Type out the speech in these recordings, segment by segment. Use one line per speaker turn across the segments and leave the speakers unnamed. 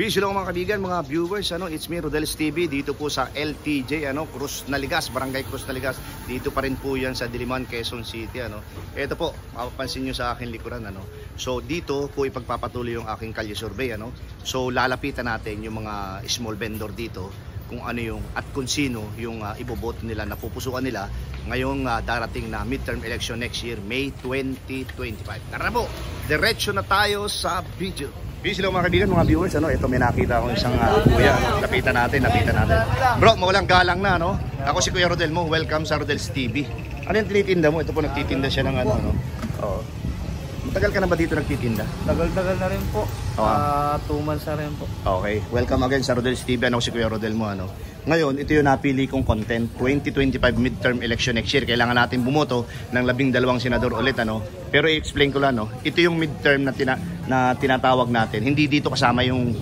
Peace lang mga kaibigan, mga viewers, it's me Rodel's TV dito po sa LTJ, Cruz Naligas, Barangay Cruz Naligas. Dito pa rin po 'yan sa Diliman, Quezon City, Ito po, mapapansin niyo sa akin likuran, So dito po ipagpapatuloy yung aking kalye survey, So lalapitan natin yung mga small vendor dito kung ano yung at kung sino yung iboboto nila, napupusuan nila ngayong darating na midterm election next year, May 2025. Tara po, diretso na tayo sa video. Peace lang mga kaibigan, mga viewers, Ito may nakita akong isang kuya, lapitan natin. Bro, mawalang galang na, Ako si Kuya Rodel mo, welcome sa Rodel's TV. Ano yung tinitinda mo? Ito po nagtitinda siya ng Oo. Matagal ka na ba dito nagtitinda?
Tagal-tagal na rin po. 2 months na rin po.
Okay, welcome again sa Rodel's TV. Ako si Kuya Rodel mo, Ngayon, ito yung napili kong content, 2025 midterm election next year. Kailangan natin bumoto ng 12 senador ulit, Pero i-explain ko lang, Ito yung midterm na tinatawag natin. Hindi dito kasama yung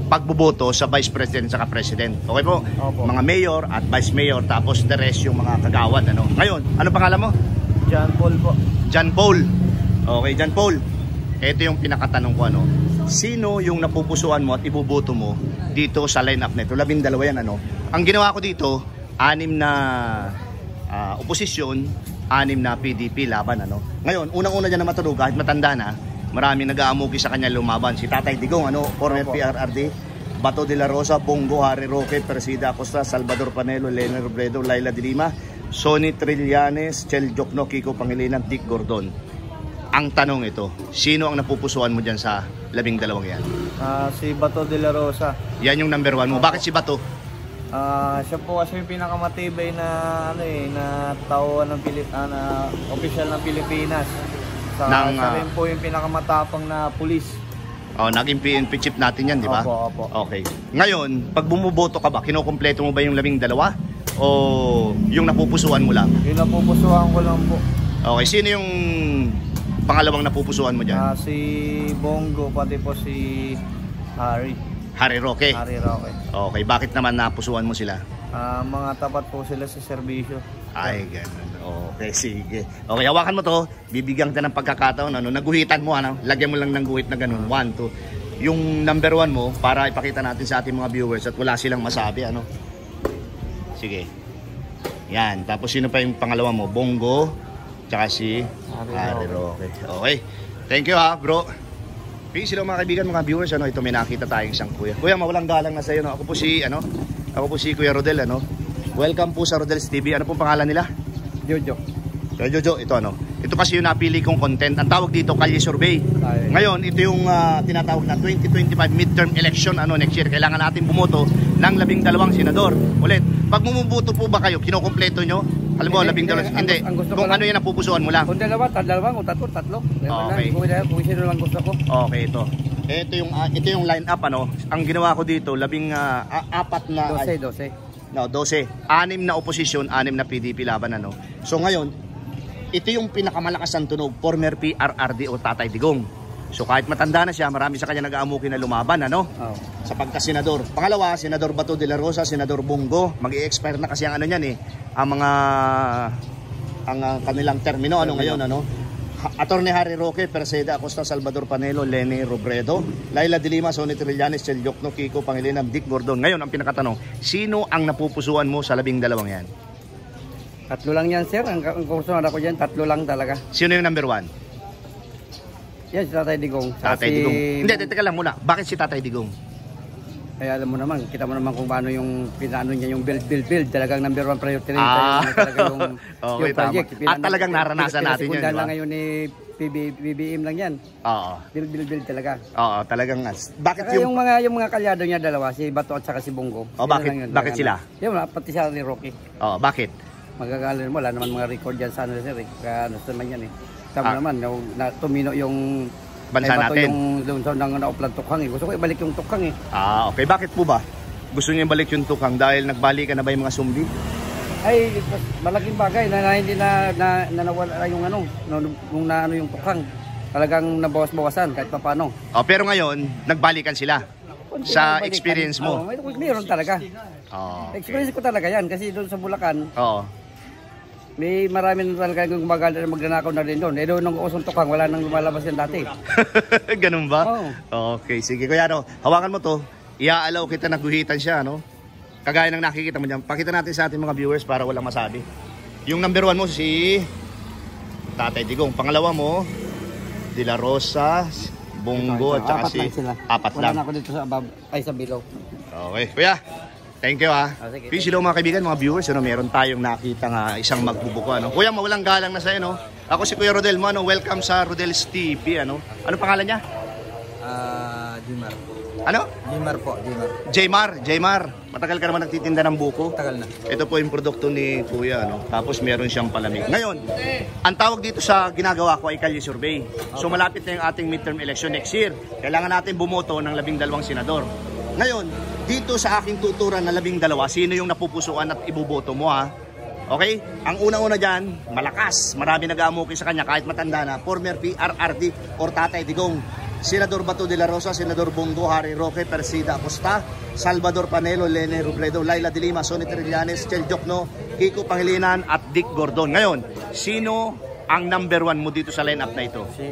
pagboboto sa vice president at president. Okay po?
Opo.
Mga mayor at vice mayor, tapos the rest yung mga kagawad, Ngayon, ano pangalan mo?
John Paul po.
John Paul. Okay, John Paul. Ito yung pinakatanong ko, Sino yung napupusuan mo at iboboto mo dito sa lineup nito? 12 yan, Ang ginawa ko dito, 6 na oposisyon, 6 na PDP laban, Ngayon, unang-una dyan na matulog, kahit matanda na, maraming nag-aamuki sa kanya lumaban. Si Tatay Digong, former PRRD, Bato de la Rosa, Bongo, Harry Roque, Persida Acosta, Salvador Panelo, Lenny Robredo, Laila de Lima, Sonny Trillanes, Chel Jokno, Kiko Pangilinan, Dick Gordon. Ang tanong ito, sino ang napupusuan mo dyan sa 12 yan?
Si Bato de la Rosa.
Yan yung number 1 mo. Bakit si Bato?
Siya po kasi yung pinakamatibay na na tao ng official ng Pilipinas. Siya rin po yung pinakamatapang na pulis.
Naging PNP chief natin yan, di ba?
Opo.
Okay. Ngayon, pag bumuboto ka ba, kinukumpleto mo ba yung 12? O yung napupusuan mo lang?
Yung napupusuan ko lang po.
Okay, sino yung pangalawang napupusuan mo dyan?
Si Bongo, pati po si
Harry Roque. Okay, bakit naman napusuan mo sila?
Mga tapat po sila sa serbisyo.
Ay, ganun. Okay, sige. Okay, hawakan mo to. Bibigyan kita ng pagkakataon. Naguhitan mo, lagyan mo lang ng guhit na ganun. 1, 2. Yung number 1 mo, para ipakita natin sa ating mga viewers at wala silang masabi, Sige. Yan. Tapos sino pa yung pangalawa mo? Bongo, tsaka si Harry Roque. Okay. Thank you bro. Peace lang mga kaibigan, mga viewers, Ito may nakita tayong isang kuya. Kuya, mawalang galang na sa iyo, Ako po si Kuya Rodel, Welcome po sa Rodel's TV. Ano pong pangalan nila?
Jojo.
Jojo, ito Ito kasi yung napili kong content. Ang tawag dito, kalye survey. Ngayon, ito yung tinatawag na 2025 midterm election next year. Kailangan natin bumoto ng 12 senador. Ulit, pag bumuboto po ba kayo, kinukumpleto nyo? Alam mo, 12, hindi. Kung ano yan napupusuan mo lang.
Kung dalawa, kung tatlo.
Okay.
Kung sino lang gusto ko.
Okay, ito. Ito yung line up, Ang ginawa ko dito, 12 na 12. 6 na oposisyon, 6 na PDP laban, So ngayon, ito yung pinakamalakas ang tunog, former PRRD o Tatay Digong. So kahit matanda na siya, marami sa kanya nag-aamuki na lumaban, sa pagka-senador. Pangalawa, Senador Bato de la Rosa, Senador Bongo, mag-i-expire na kasi ang ang kanilang termino, ngayon, Attorney Harry Roque, Persida Acosta, Salvador Panelo, Lenny Robredo, Laila de Lima, Sonny Trillanes, Chel Jokno, Kiko Pangilinan, Dick Gordon. Ngayon, ang pinakatanong, sino ang napupusuan mo sa 12 yan?
3 lang yan, sir. Ang kurso na ako dyan, 3 lang talaga.
Sino yung number 1?
Yan, si Tatay Digong.
Tatay Digong. Hindi, teka lang muna. Bakit si Tatay Digong?
Ay, alam mo naman, kita mo naman kung paano yung pinano niya, yung build. Talagang number 1 priority rin. Talaga yung project.
At talagang naranasan natin yun,
diba? Lang ngayon ni BBM lang yan.
Oo.
Build talaga.
Oo, talagang. Bakit
yung mga kalyado niya dalawa, si Bato at saka si Bongo.
Bakit sila?
Yung pati siya ni Rocky.
Oo, bakit?
Magagaling mo, wala naman mga record dyan sa sir. Kaya naman yan Tama naman, tumino yung
bansa natin.
Yung doon nang nauplan tukhang Gusto ko ibalik yung tukhang
okay. Bakit po ba? Gusto niyo ibalik yung tukhang dahil nagbalikan na ba yung mga sumbi?
Ay, malaking bagay na hindi na nawala yung nung yung tukhang. Talagang nabawas-bawasan kahit paano.
Pero ngayon, nagbalikan sila. Sa experience mo.
Mayroon talaga.
Okay.
Experience ko talaga yan kasi doon sa Bulacan. May marami na talaga yung magnanakaw na rin doon. Doon nung usong tukhang, wala nang lumalabas yan dati.
Ganun ba? Okay, sige kuya, hawakan mo to. iaalaw kita na guhitan siya, no? Kagaya ng nakikita mo dyan. Pakita natin sa ating mga viewers para walang masabi. Yung number 1 mo si Tatay Digong. Pangalawa mo, De La Rosa, Bongo, at saka si... Apat lang.
Wala na ako dito sa abab, ay sa below.
Okay. Kuya, thank you ha.
Sige.
Peace hello mga kaibigan, mga viewers. Ano, meron tayong nakita nga isang magbubuko. Ano? Kuya, mawalang galang na sa'yo. No? Ako si Kuya Rodel mo. Ano? Welcome sa Rodel's TV. Ano? Ano pangalan niya?
Jimar.
Ano?
Jimar po, Jimar.
Jaymar. Matagal ka naman nagtitinda ng buko.
Tagal na.
Ito po yung produkto ni Kuya. Ano? Tapos meron siyang palamig. Ngayon, ang tawag dito sa ginagawa ko ay Kalye Survey. So malapit na yung ating midterm election next year. Kailangan natin bumoto ng 12 senador. Ngayon, dito sa aking tuturan na 12, sino yung napupusuan at ibuboto mo ha? Okay? Ang una-una dyan, malakas. Marami nag-aamukin sa kanya kahit matanda na. Former PRRD or Tatay Digong. Senador Bato de la Rosa, Senador Bongo, Harry Roque, Persida Acosta, Salvador Panelo, Lene Robredo, Laila de Lima, Sonny Trillanes, Chel Jokno, Kiko Pangilinan at Dick Gordon. Ngayon, sino ang number 1 mo dito sa lineup na ito?
Si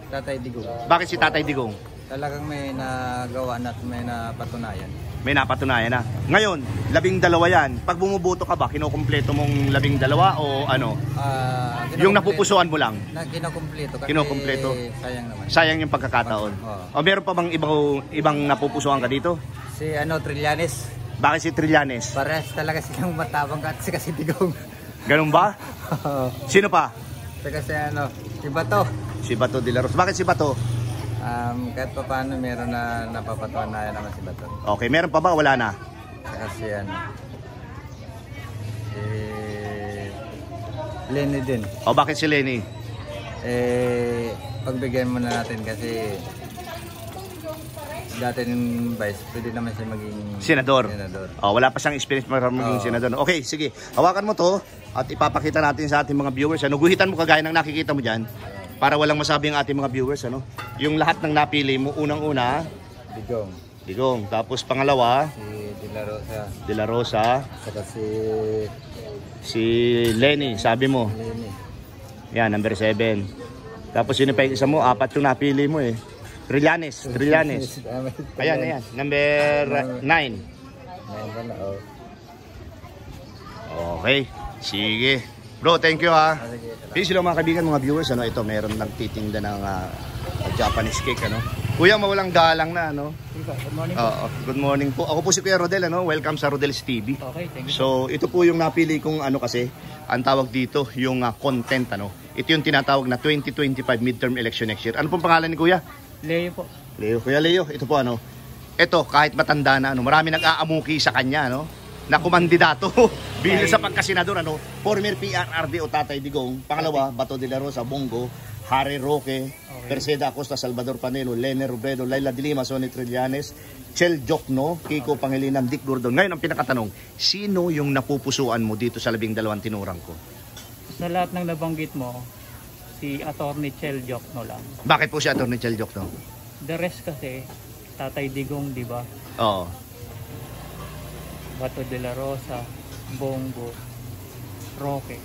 Tatay Digong.
Bakit si Tatay Digong?
Talagang may nagawa at may napatunayan.
May napatunayan na. Ngayon, 12 yan. Pag bumuboto ka ba, kinukumpleto mong 12 o ano? Yung napupusuan mo lang?
Kinukumpleto. Kasi
Kinukumpleto.
sayang naman.
Sayang yung pagkakataon. O meron pa bang ibang napupusuan ka dito?
Si Trillanes.
Bakit si Trillanes?
Parehas talaga silang matapang kasi Digong.
Ganun ba? Sino pa?
Kasi si Bato.
Si Bato de la Rosa. Bakit si Bato?
Kahit pa paano meron na napapatunayan naman si Bato.
Okay, meron pa ba? Wala na?
Kasi si Lenny din.
O bakit si Lenny?
Pagbigyan muna natin kasi dati ng vice, pwede naman siya maging
senador. O, wala pa siyang experience para maging senador. Okay, sige. Hawakan mo to at ipapakita natin sa ating mga viewers. Ano, guhitan mo kagaya ng nakikita mo dyan. Para walang masabi ang ating mga viewers, ano? Yung lahat ng napili mo, unang-una, Digong. Tapos pangalawa,
si De La Rosa.
De La Rosa.
Saka
si Lenny, sabi mo.
Lenny.
Yan, number 7. Tapos yun pa yung isa mo, 4 yung napili mo eh. Trillanes. Ayan. Number 9. Okay, sige. Bro, thank you ha. Peace hello mga kaibigan, mga viewers. Ano, ito, meron lang titinda ng Japanese cake. Ano. Kuya, mawalang galang na. Ano?
Good morning.
Good morning po. Ako po si Kuya Rodel. Ano? Welcome sa Rodel's TV.
Okay, thank you.
So, ito po yung napili kong ano kasi, ang tawag dito, yung content. Ano? Ito yung tinatawag na 2025 midterm election next year. Ano pong pangalan ni Kuya?
Leo po.
Leo. Kuya Leo, ito po ano. Ito, kahit matanda na, ano, marami nag-aamuki sa kanya. Ano? Na kumandidato bilang sa pagkasenador, ano, former PRRD o Tatay Digong, pangalawa Bato de la Rosa, Bongo, Harry Roque, Persida Acosta, Salvador Panelo, Lene Robredo, Laila de Lima, Sonny Trillanes, Chel Jokno, Kiko Pangilinan, Dick Gordon. Ngayon ang pinakatanong, sino yung napupusuan mo dito sa 12 tinurang ko?
Sa lahat ng nabanggit mo, si Attorney Chel Jokno lang.
Bakit po si Attorney Chel Jokno?
The rest kasi, Tatay Digong, di ba?
Oo.
Bato de la Rosa, Bongo, Roque.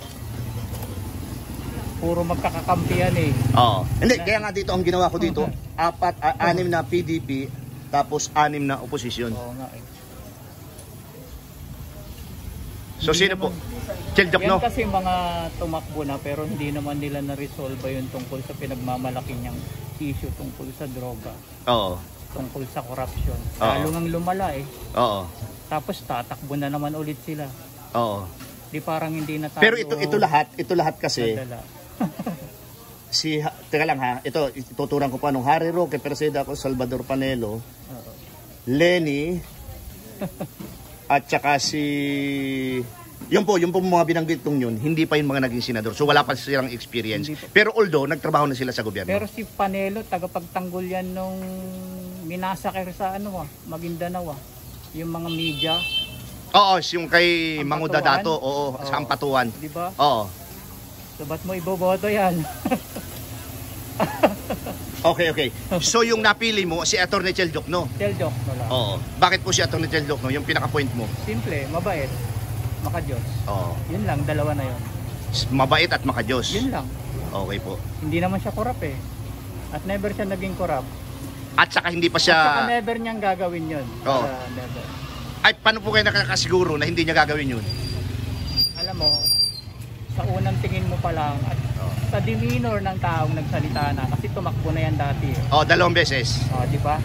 Puro magkakakampihan eh.
Oo. Hindi, kaya nga dito ang ginawa ko dito, 6 na PDP, tapos 6 na oposisyon.
Oo nga eh.
So sino po? Chel Jokno?
Yan kasi mga tumakbo na pero hindi naman nila na-resolve yung tungkol sa pinagmamalaki niyang issue tungkol sa droga.
Oo.
Tungkol sa corruption.
Oo.
Lalo nang lumala eh.
Oo.
Tapos tatakbo na naman ulit sila.
Oo.
Di parang hindi na tayo
Pero ito lahat kasi
nadala.
teka lang ha, ito ituturan ko pa nung Harry Roque, Persida Acosta, Salvador Panelo, Lenny at saka yung po mga binanggit kong yun, hindi pa yung mga naging senador. So wala pa silang experience. Pero although nagtrabaho na sila sa gobyerno.
Pero si Panelo, tagapagtanggol yan nung minasakir sa Maguindanao. Yung mga media.
Oo, yung kay Manguda Dato, oo, sa Ampatuan.
Di ba?
Oo.
So ba't mo iboboto yan?
Okay. So yung napili mo, si Attorney Chel Jokno.
Chel Jokno lang.
Oo. Bakit po si Attorney Chel Jokno, yung pinaka-point mo?
Simple, mabait, makadiyos.
Oo.
Yun lang, dalawa na yun.
Mabait at makadiyos.
Yun lang.
Okay po.
Hindi naman siya korap eh. At never siya naging korap.
At saka hindi pa
At saka
siya...
never niyang gagawin yun.
Oo.
Never.
Ay, paano po kayo nakakasiguro na hindi niya gagawin yun?
Alam mo, sa unang tingin mo pa lang at sa demeanor ng taong nagsalita na, kasi tumakbo na yan dati.
Oh, 2 beses.
Di ba?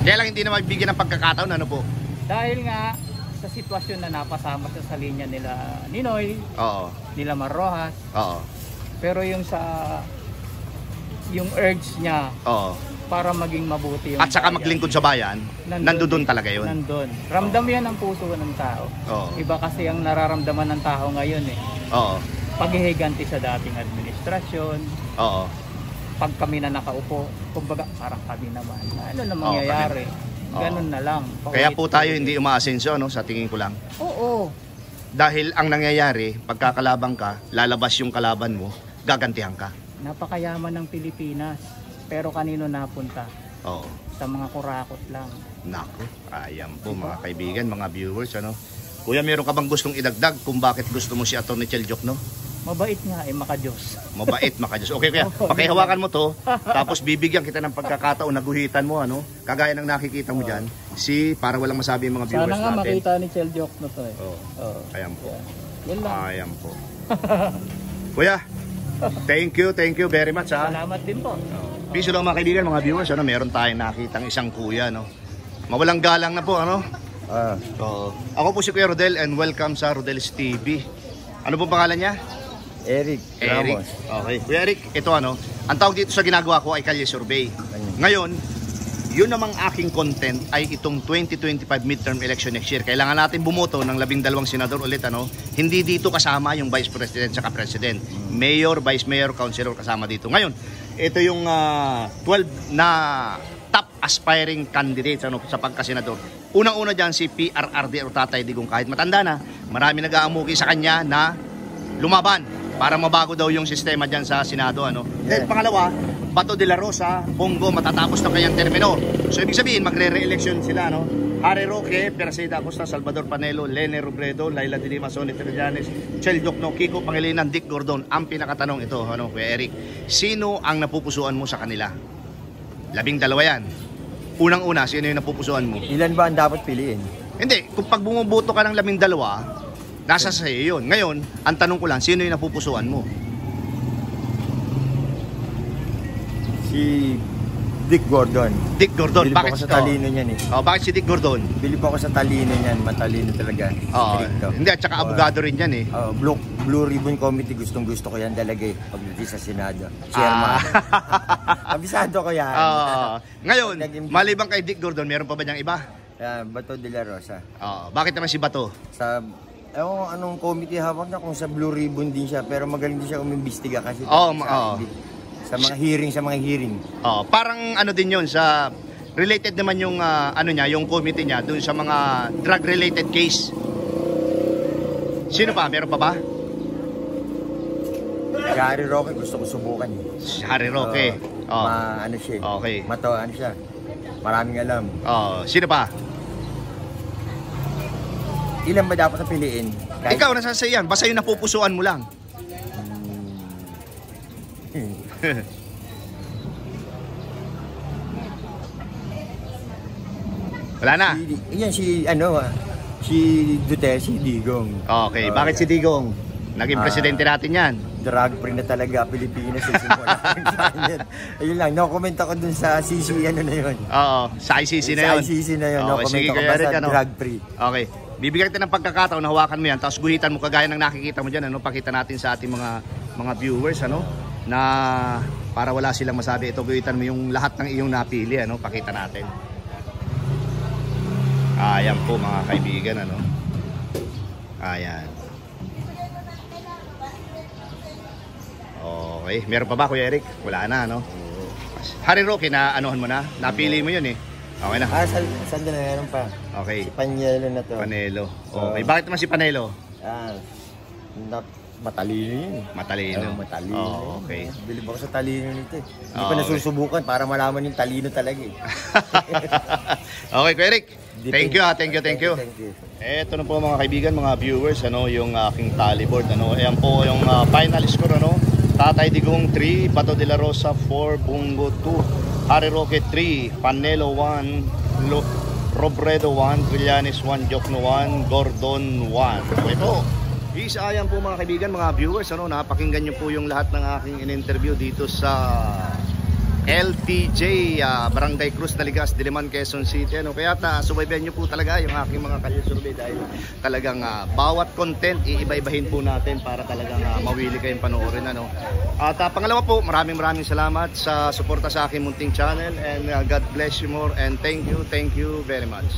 Kaya lang hindi na magbigyan ng pagkakataon, ano po?
Dahil nga sa sitwasyon na napasama siya sa linya nila Ninoy,
Oo.
nila Mar Rojas,
Oo.
pero yung urge niya
Oo.
para maging mabuti yung
At saka
bayan,
maglingkod sa bayan, nandoon talaga yun.
Nandun. Ramdam yan ang puso ng tao.
Oo.
Iba kasi ang nararamdaman ng tao ngayon eh.
Oo.
Paghihiganti sa dating administrasyon,
Oo.
pag kami na nakaupo, kumbaga parang kami naman. Ano na mangyayari?
Oo.
Ganun na lang.
Kaya po tayo hindi umaasenso, no, sa tingin ko lang.
Oo.
Dahil ang nangyayari, pagkakalabang ka, lalabas yung kalaban mo, gagantihan ka.
Napakayaman ng Pilipinas. Pero kanino napunta?
Oo.
Sa mga kurakot lang.
Nako, ayan po mga kaibigan, mga viewers, ano. Kuya, meron ka bang gustong idagdag kung bakit gusto mo si Atty. Cheljok, no?
Mabait nga eh, makadiyos.
Mabait, makajos. Okay, kuya, pakihawakan mo to, tapos bibigyan kita ng pagkakataon na guhitan mo, ano? Kagaya ng nakikita mo dyan, para walang masabi yung mga viewers
Sana nga
natin.
makita ni Cheljok na to eh.
Oo. Ayan po.
Yun lang.
Ayan po. Kuya, thank you very much, ha.
Salamat din po.
Piso lang mga kaibigan, mga viewers, ano, meron tayong nakitang isang kuya, no. Mawalang galang na po, ano. So, ako po si Kuya Rodel and welcome sa Rodel's TV. Ano po pangalan niya?
Eric
Eric. Okay. Kuya Eric, ito ano, ang tawag dito sa ginagawa ko ay kalye survey. Ngayon, yun namang aking content ay itong 2025 midterm election next year. Kailangan natin bumoto ng 12 senador ulit, ano. Hindi dito kasama yung vice president at president. Mayor, vice mayor, councilor kasama dito. Ngayon, ito yung 12 na top aspiring candidates, ano, sa pagkasenador. Unang-una dyan si PRRD o Tatay Digong. Kahit matanda na, marami nag-aamuki sa kanya na lumaban para mabago daw yung sistema dyan sa Senado, ano. Then pangalawa, Bato de la Rosa, Bongo, matatapos na kanyang termino. So ibig sabihin, magre-re-election sila, no. Harry Roque, Persida Acosta, Salvador Panelo, Lene Robredo, Laila de Lima, Sonny Trillanes, Cheljok, no, Kiko Pangilinan, Dick Gordon. Ang pinakatanong ito, ano, Kuya Eric, sino ang napupusuan mo sa kanila? 12 yan. Unang-una, sino yung napupusuan mo?
Ilan ba ang dapat piliin?
Hindi, kung pag bumuboto ka ng 12, nasa sa'yo yun. Ngayon, ang tanong ko lang, sino yung napupusuan mo?
Si Dick Gordon.
Dick Gordon.
Bilib
Bakit
ako sa talino niyan eh.
Oh, bakit si Dick Gordon?
Bilib ako sa talino niyan, matalino talaga.
Oo.
Stricto.
Hindi, at saka abogado rin yan eh.
Blue Ribbon Committee, gustong-gusto ko yan talaga eh. Pagdating sa Senado. Chairman. Abisado ko yan.
Ngayon, maliban kay Dick Gordon, meron pa ba niyang iba?
Bato de la Rosa.
Bakit naman si Bato?
Sa anong committee hawak niya, kung sa Blue Ribbon din siya, pero magaling din siya umimbestiga kasi sa mga hearing.
Parang ano din yun, sa related naman yung ano niya, yung committee niya dun sa mga drug related case. Sino pa? Meron pa ba?
Si Harry Roque, gusto ko subukan eh.
Si Harry Roque.
Ano siya eh.
Okay.
Ano siya. Maraming alam.
Sino pa?
Ilan ba dapat na piliin?
Ikaw, nasa yan. Basta yung napupusuan mo lang. Wala na.
Si Duterte, si Digong.
Okay, bakit si Digong? Naging presidente natin yan.
Drug free na talaga Pilipinas. Ayun lang, no comment ako dun sa CC, ano na yun.
Sa ICC na yun.
Sa ICC na yun, no comment
sige,
ako basta drug free.
Okay, bibigyan kita ng pagkakataon, hawakan mo yan, tapos guhitan mo kagaya ng nakikita mo dyan, ano, pakita natin sa ating mga viewers, ano, na para wala silang masabi, ito guhitan mo yung lahat ng iyong napili, ano, pakita natin. Ayan po mga kaibigan, ano. Ayan. Okay, meron pa ba Kuya Eric? Wala na, no? Harry Roque, na anuhan mo na? Napili mo yun eh. Okay na.
Saan na meron pa?
Okay.
Si Panelo na to.
Panelo. Okay, bakit naman si Panelo?
Matalino yun.
Matalino.
Matalino.
Okay.
Bilib ako sa talino nito eh. Hindi pa nasusubukan para malaman yung talino talaga eh.
Okay, Kuya Eric. Thank you.
Thank you.
Eto na po mga kaibigan, mga viewers, ano, yung aking tally board, ano. Ayan po yung final score, ano. Tatay Digong 3, Bato de la Rosa 4, Bungo 2, Harry Roque 3, Panelo 1, Robredo 1, Trillanes 1, Jokno 1, Gordon 1. Okay po. Isayan po mga kaibigan, mga viewers, ano, napakinggan nyo po yung lahat ng aking in-interview dito sa LTJ, Barangay Cruz Naligas, Diliman, Quezon City, ano. Kaya subaybayan nyo po talaga yung aking mga kalye survey dahil talagang bawat content iiba-ibahin po natin para talagang mawili kayong panoorin, ano. At pangalawa po, maraming salamat sa suporta sa aking munting channel, and God bless you more, and thank you very much.